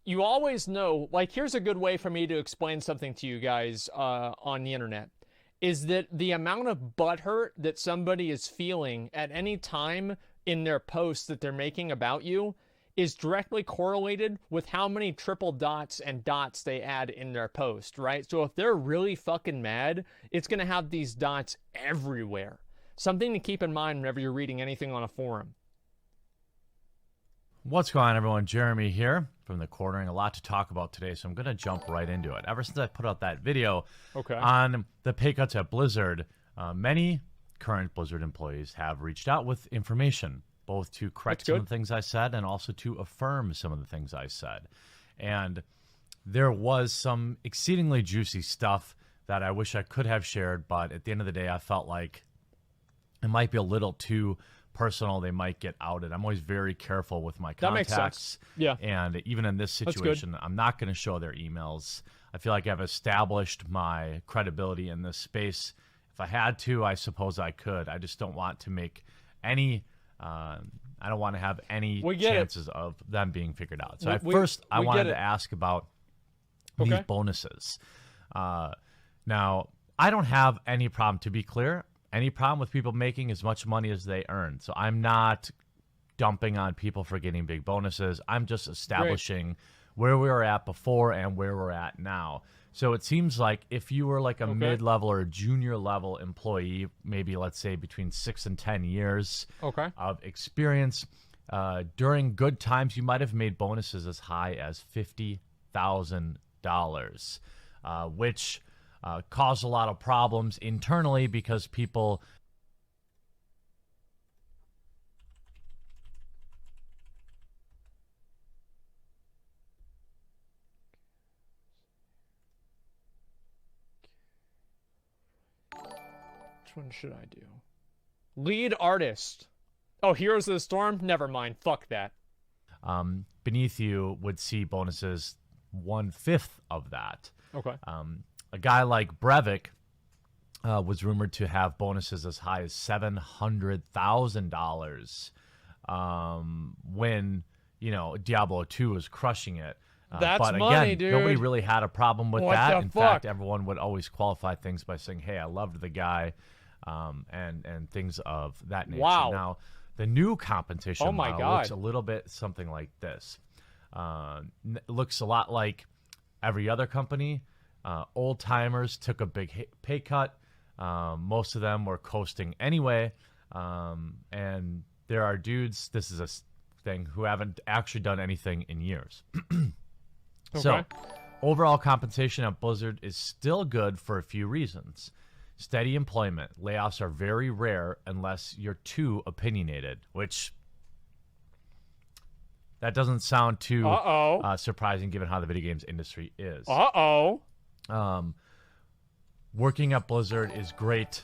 you always know, like, here's a good way for me to explain something to you guys on the internet, is that the amount of butthurt that somebody is feeling at any time in their posts that they're making about you is directly correlated with how many triple dots and dots they add in their post, right? So if they're really fucking mad, it's going to have these dots everywhere. Something to keep in mind whenever you're reading anything on a forum. What's going on, everyone? Jeremy here from TheQuartering. A lot to talk about today, so I'm going to jump right into it. Ever since I put out that video on the pay cuts at Blizzard, many current Blizzard employees have reached out with information, both to correct some of the things I said and also to affirm some of the things I said. And there was some exceedingly juicy stuff that I wish I could have shared, but at the end of the day, I felt like it might be a little too personal. They might get outed. I'm always very careful with my contacts. That makes sense. Yeah. And even in this situation, I'm not going to show their emails. I feel like I've established my credibility in this space. If I had to, I suppose I could. I just don't want to make any, I don't want to have any chances of them being figured out. So I wanted to ask about these bonuses. Now, I don't have any problem, to be clear, any problem with people making as much money as they earn. So I'm not dumping on people for getting big bonuses. I'm just establishing where we were at before and where we're at now. So it seems like if you were like a mid-level or junior level employee, maybe let's say between 6 and 10 years of experience, during good times, you might have made bonuses as high as $50,000, which caused a lot of problems internally because people Which one should I do? Lead artist. Oh, Heroes of the Storm? Never mind. Fuck that. Beneath you would see bonuses 1/5 of that. Okay. A guy like Brevik was rumored to have bonuses as high as $700,000 when, you know, Diablo 2 was crushing it. That's but money, again, dude. nobody really had a problem with What that. the In fuck? fact, everyone would always qualify things by saying, hey, I loved the guy, and things of that nature. Wow. Now, the new compensation model God. looks a little bit something like this. Looks a lot like every other company. Old timers took a big pay cut. Most of them were coasting anyway. And there are dudes, this is a thing, who haven't actually done anything in years. So, overall compensation at Blizzard is still good for a few reasons. Steady employment. Layoffs are very rare unless you're too opinionated, which that doesn't sound too surprising given how the video games industry is. Working at Blizzard is great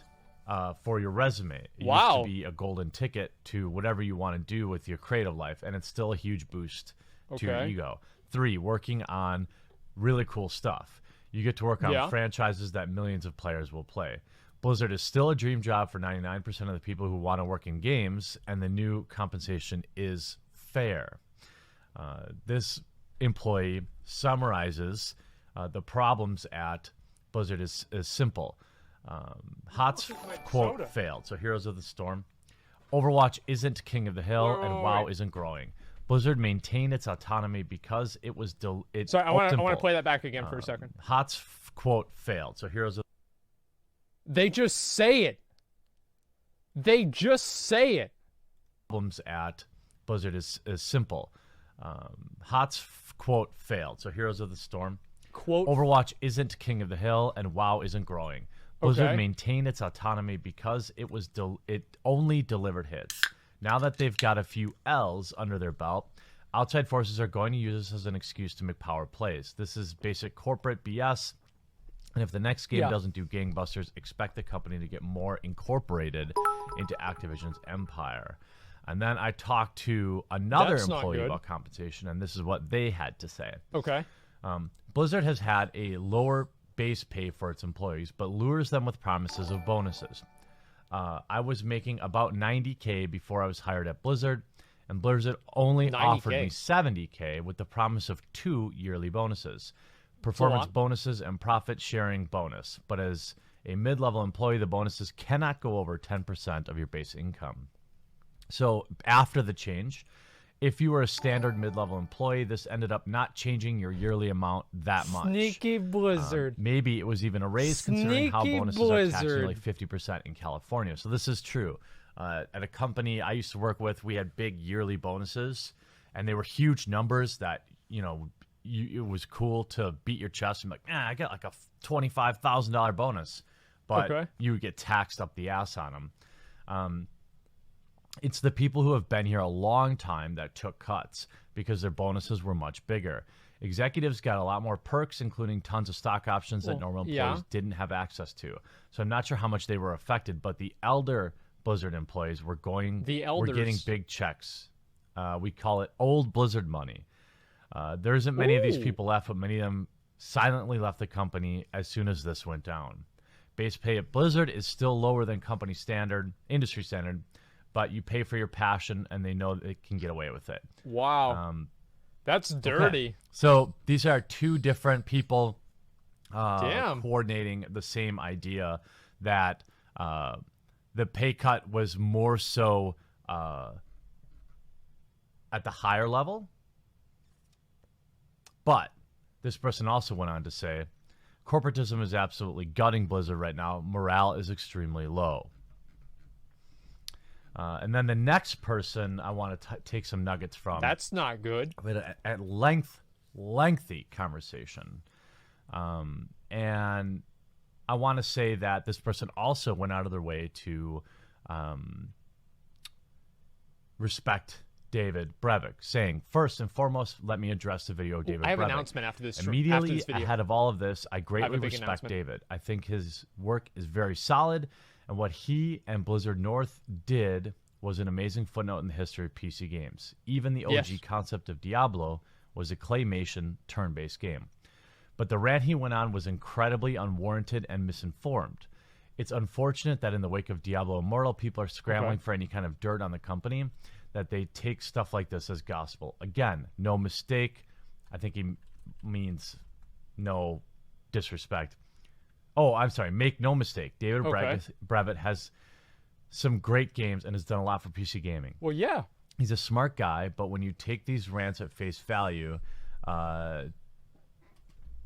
for your resume. It used to be a golden ticket to whatever you want to do with your creative life, and it's still a huge boost to your ego. 3, working on really cool stuff. You get to work on franchises that millions of players will play. Blizzard is still a dream job for 99% of the people who want to work in games, and the new compensation is fair. This employee summarizes the problems at Blizzard is simple. HOTS quote failed. So Heroes of the Storm. Overwatch isn't king of the hill, and WoW isn't growing. Blizzard maintained its autonomy because it was Sorry, I want to play that back again for a second. HOTS quote failed. So Heroes of They just say it. They just say it. Problems at Blizzard is simple. HOTS quote failed. So Heroes of the Storm. Quote. Overwatch isn't king of the hill, and WoW isn't growing. Blizzard maintained its autonomy because it only delivered hits. Now that they've got a few L's under their belt, outside forces are going to use this as an excuse to make power plays. This is basic corporate BS, and if the next game doesn't do gangbusters, expect the company to get more incorporated into Activision's empire. And then I talked to another employee about compensation, and this is what they had to say. Blizzard has had a lower base pay for its employees, but lures them with promises of bonuses. I was making about $90K before I was hired at Blizzard, and Blizzard only 90K. offered me $70K with the promise of 2 yearly bonuses, performance bonuses and profit sharing bonus. But as a mid-level employee, the bonuses cannot go over 10% of your base income. So after the change, if you were a standard mid-level employee, this ended up not changing your yearly amount that much. Sneaky Blizzard. Maybe it was even a raise considering how bonuses are taxed nearly 50% in California. So this is true. At a company I used to work with, we had big yearly bonuses, and they were huge numbers that, you know, it was cool to beat your chest and be like, I got like a $25,000 bonus. But you would get taxed up the ass on them. It's the people who have been here a long time that took cuts because their bonuses were much bigger. Executives got a lot more perks, including tons of stock options that normal employees didn't have access to. So I'm not sure how much they were affected, but the elder Blizzard employees were getting big checks. We call it old Blizzard money. There isn't many of these people left, but many of them silently left the company as soon as this went down. Base pay at Blizzard is still lower than industry standard, but you pay for your passion, and they know they can get away with it. Wow. That's dirty. Okay. So these are two different people coordinating the same idea that the pay cut was more so at the higher level. But this person also went on to say, corporatism is absolutely gutting Blizzard right now. Morale is extremely low. And then the next person I want to take some nuggets from. That's not good. We had a lengthy conversation. And I want to say that this person also went out of their way to respect David Brevik, saying, first and foremost, let me address the video of David Brevik. I have an announcement after this. Immediately ahead of all of this, I greatly respect David. I think his work is very solid, and what he and Blizzard North did was an amazing footnote in the history of PC games. Even the OG concept of Diablo was a claymation turn-based game. But the rant he went on was incredibly unwarranted and misinformed. It's unfortunate that in the wake of Diablo Immortal, people are scrambling for any kind of dirt on the company, that they take stuff like this as gospel. Again, no mistake. I think he means no disrespect. Oh, I'm sorry. Make no mistake. David Brevik has some great games and has done a lot for PC gaming. Well, yeah. He's a smart guy, but when you take these rants at face value,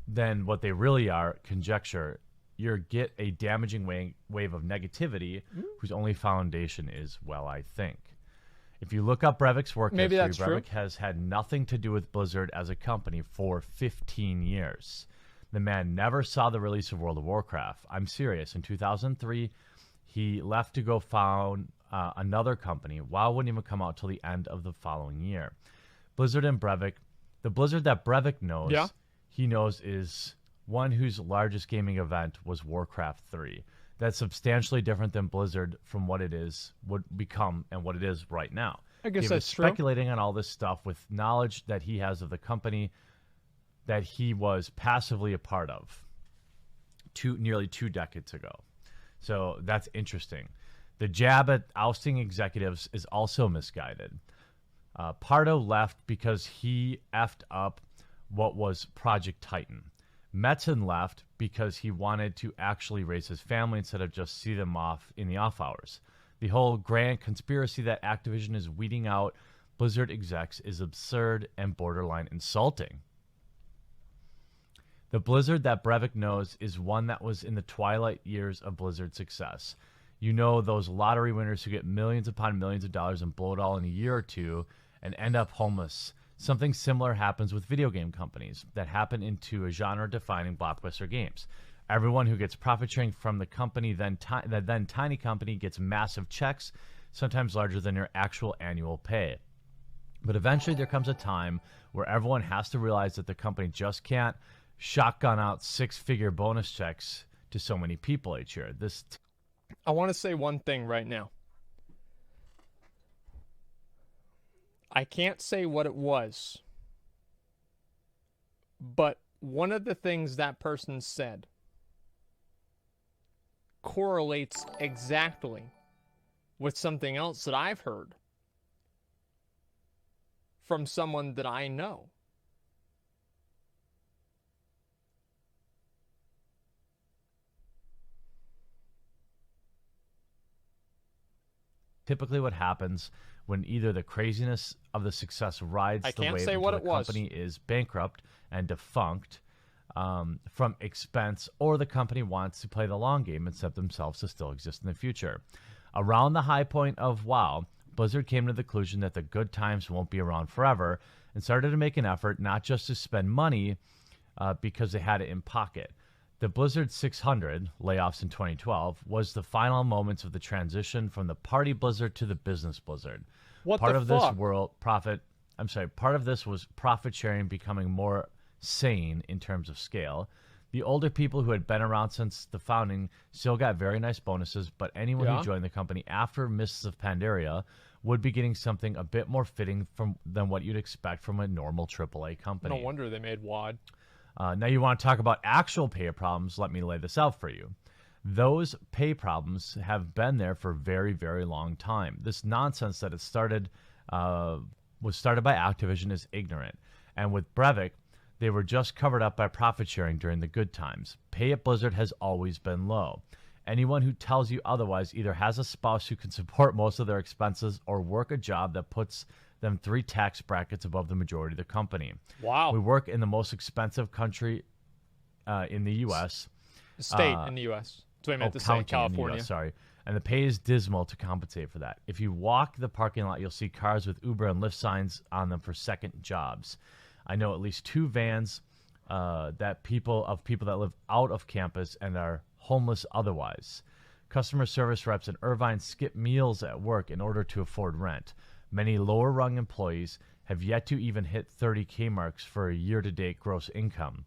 then what they really are, conjecture, you get a damaging wave of negativity whose only foundation is, well, I think. If you look up Brevik's work history, Brevik has had nothing to do with Blizzard as a company for 15 years. The man never saw the release of World of Warcraft. I'm serious. In 2003, he left to go found another company. WoW wouldn't even come out till the end of the following year. Blizzard and Brevik, the Blizzard that Brevik knows, he knows is one whose largest gaming event was Warcraft 3. That's substantially different than Blizzard from what it is, would become, and what it is right now. I guess David's that's true. Speculating on all this stuff with knowledge that he has of the company that he was passively a part of nearly 2 decades ago. So that's interesting. The jab at ousting executives is also misguided. Pardo left because he effed up what was Project Titan. Metzen left because he wanted to actually raise his family instead of just see them off in the off hours. The whole grand conspiracy that Activision is weeding out Blizzard execs is absurd and borderline insulting. The Blizzard that Brevik knows is one that was in the twilight years of Blizzard's success. You know, those lottery winners who get millions upon millions of dollars and blow it all in a year or two and end up homeless. Something similar happens with video game companies that happen into a genre-defining blockbuster games. Everyone who gets profit sharing from the company, then tiny company, gets massive checks, sometimes larger than your actual annual pay. But eventually there comes a time where everyone has to realize that the company just can't shotgun out 6-figure bonus checks to so many people each year. I want to say one thing right now. I can't say what it was, but one of the things that person said correlates exactly with something else that I've heard. from someone that I know. Typically what happens when either the craziness of the success rides I the can't wave say until what the it was. company is bankrupt and defunct from expense, or the company wants to play the long game and set themselves to still exist in the future. Around the high point of WoW, Blizzard came to the conclusion that the good times won't be around forever and started to make an effort not just to spend money because they had it in pocket. The Blizzard 600 layoffs in 2012 was the final moments of the transition from the party Blizzard to the business Blizzard. What Part the of fuck? this world profit, I'm sorry, part of this was profit sharing becoming more sane in terms of scale. The older people who had been around since the founding still got very nice bonuses, but anyone Yeah. who joined the company after Mists of Pandaria would be getting something a bit more fitting than what you'd expect from a normal AAA company. No wonder they made WAD. Now you want to talk about actual pay problems, let me lay this out for you. Those pay problems have been there for a very, very long time. This nonsense that was started by Activision is ignorant. And with Breivik, they were just covered up by profit sharing during the good times. Pay at Blizzard has always been low. Anyone who tells you otherwise either has a spouse who can support most of their expenses or work a job that puts them 3 tax brackets above the majority of the company. Wow. We work in the most expensive country in the U.S. State in the U.S. That's what I meant to say. County in the California. US, sorry. And the pay is dismal to compensate for that. If you walk the parking lot, you'll see cars with Uber and Lyft signs on them for second jobs. I know at least 2 vans that people that live out of campus and are homeless otherwise. Customer service reps in Irvine skip meals at work in order to afford rent. Many lower-rung employees have yet to even hit 30K marks for a year-to-date gross income.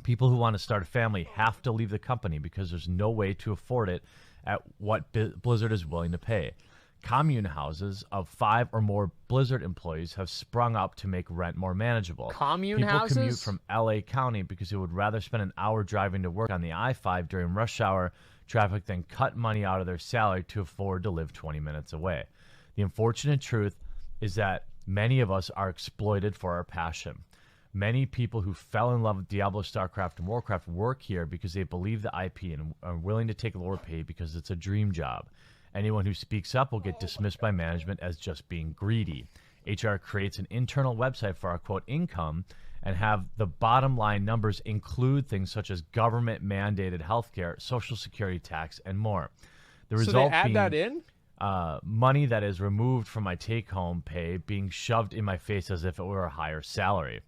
People who want to start a family have to leave the company because there's no way to afford it at what Blizzard is willing to pay. Commune houses of 5 or more Blizzard employees have sprung up to make rent more manageable. Commune People houses? commute from LA County because they would rather spend an hour driving to work on the I-5 during rush hour traffic than cut money out of their salary to afford to live 20 minutes away. The unfortunate truth is that many of us are exploited for our passion. Many people who fell in love with Diablo, StarCraft, and Warcraft work here because they believe the IP and are willing to take lower pay because it's a dream job. Anyone who speaks up will get dismissed by management as just being greedy. HR creates an internal website for our, quote, income and have the bottom line numbers include things such as government-mandated healthcare, Social Security tax, and more. The So result they add being that in? money that is removed from my take-home pay being shoved in my face as if it were a higher salary.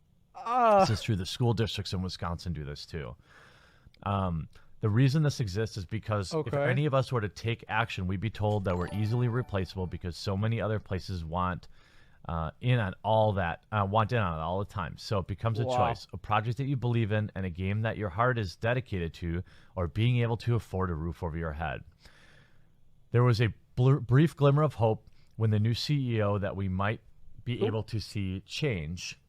This is true. The school districts in Wisconsin do this too. The reason this exists is because if Okay. any of us were to take action, we'd be told that we're easily replaceable because so many other places want in on all that, want in on it all the time. So it becomes a Wow. choice: a project that you believe in and a game that your heart is dedicated to, or being able to afford a roof over your head. There was a brief glimmer of hope when the new CEO that we might be able to see change.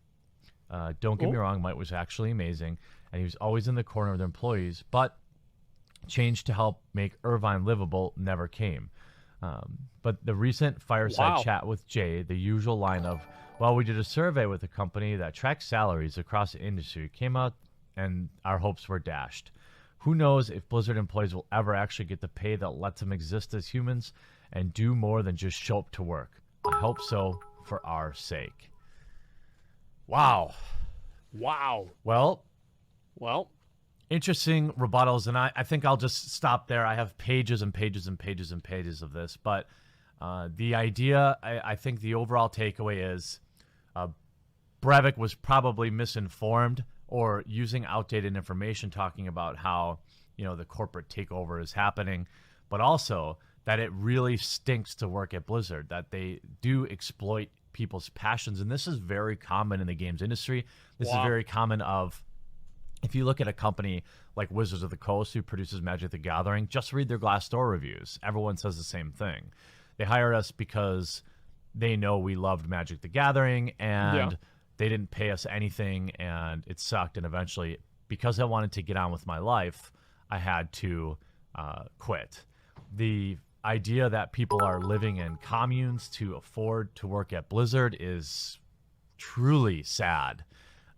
Don't get me wrong, Mike was actually amazing, and he was always in the corner of the employees, but change to help make Irvine livable never came. But the recent fireside Wow. chat with Jay, the usual line of, well, we did a survey with a company that tracks salaries across the industry, came out and our hopes were dashed. Who knows if Blizzard employees will ever actually get the pay that lets them exist as humans and do more than just show up to work. I hope so for our sake. Wow. Wow. Well, Interesting rebuttals, and I think I'll just stop there. I have pages and pages and pages and pages of this, but the idea, I think the overall takeaway is Breivik was probably misinformed or using outdated information talking about how, the corporate takeover is happening, but also that it really stinks to work at Blizzard, that they do exploit people's passions. And this is very common in the games industry. This is very common if you look at a company like Wizards of the Coast who produces Magic the Gathering, just read their Glassdoor reviews. Everyone says the same thing. They hired us because they know we loved Magic the Gathering and they didn't pay us anything and it sucked. And eventually, because I wanted to get on with my life, I had to quit. The idea that people are living in communes to afford to work at Blizzard is truly sad.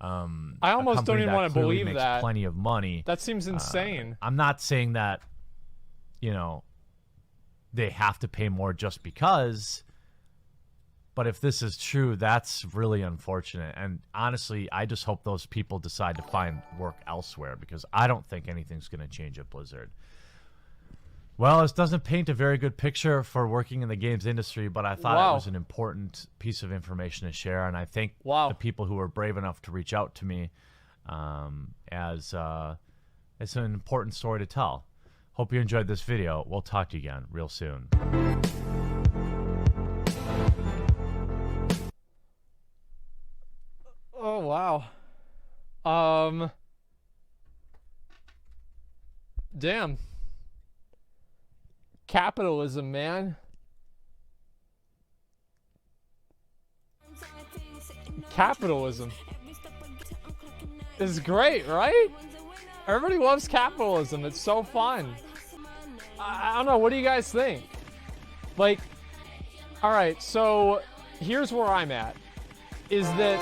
I almost don't even want to believe makes that. Plenty of money. That seems insane. I'm not saying that, you know, they have to pay more just because. But if this is true, that's really unfortunate. And honestly, I just hope those people decide to find work elsewhere, because I don't think anything's going to change at Blizzard. Well, this doesn't paint a very good picture for working in the games industry, but I thought it was an important piece of information to share. And I thank the people who were brave enough to reach out to me, as it's an important story to tell. Hope you enjoyed this video. We'll talk to you again real soon. Oh, wow. Damn. Capitalism, man. Capitalism is great, right? Everybody loves capitalism. It's so fun. I don't know. What do you guys think? Like, all right, so here's where I'm at. Is that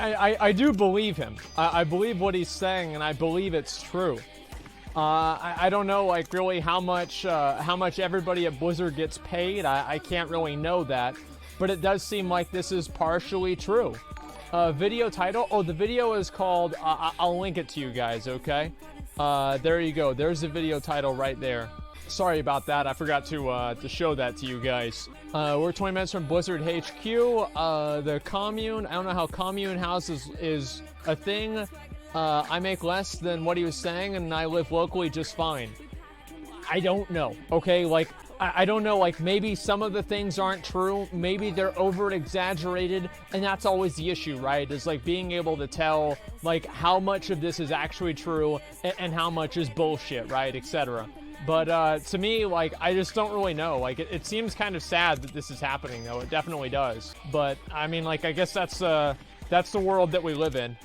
I do believe him. I believe what he's saying, and I believe it's true. I don't know, like, really how much everybody at Blizzard gets paid. I can't really know that, but it does seem like this is partially true. Video title. Oh, the video is called. I'll link it to you guys. Okay. There you go. There's the video title right there. Sorry about that. I forgot to show that to you guys. We're 20 minutes from Blizzard HQ. The commune. I don't know how commune house is a thing. I make less than what he was saying, and I live locally just fine. I don't know. Okay, like I don't know. Like maybe some of the things aren't true. Maybe they're over exaggerated, and that's always the issue, right? Is like being able to tell like how much of this is actually true and how much is bullshit, right, etc. But to me, like, I just don't really know. Like, it seems kind of sad that this is happening, though. It definitely does. But, I mean, like, I guess that's the world that we live in.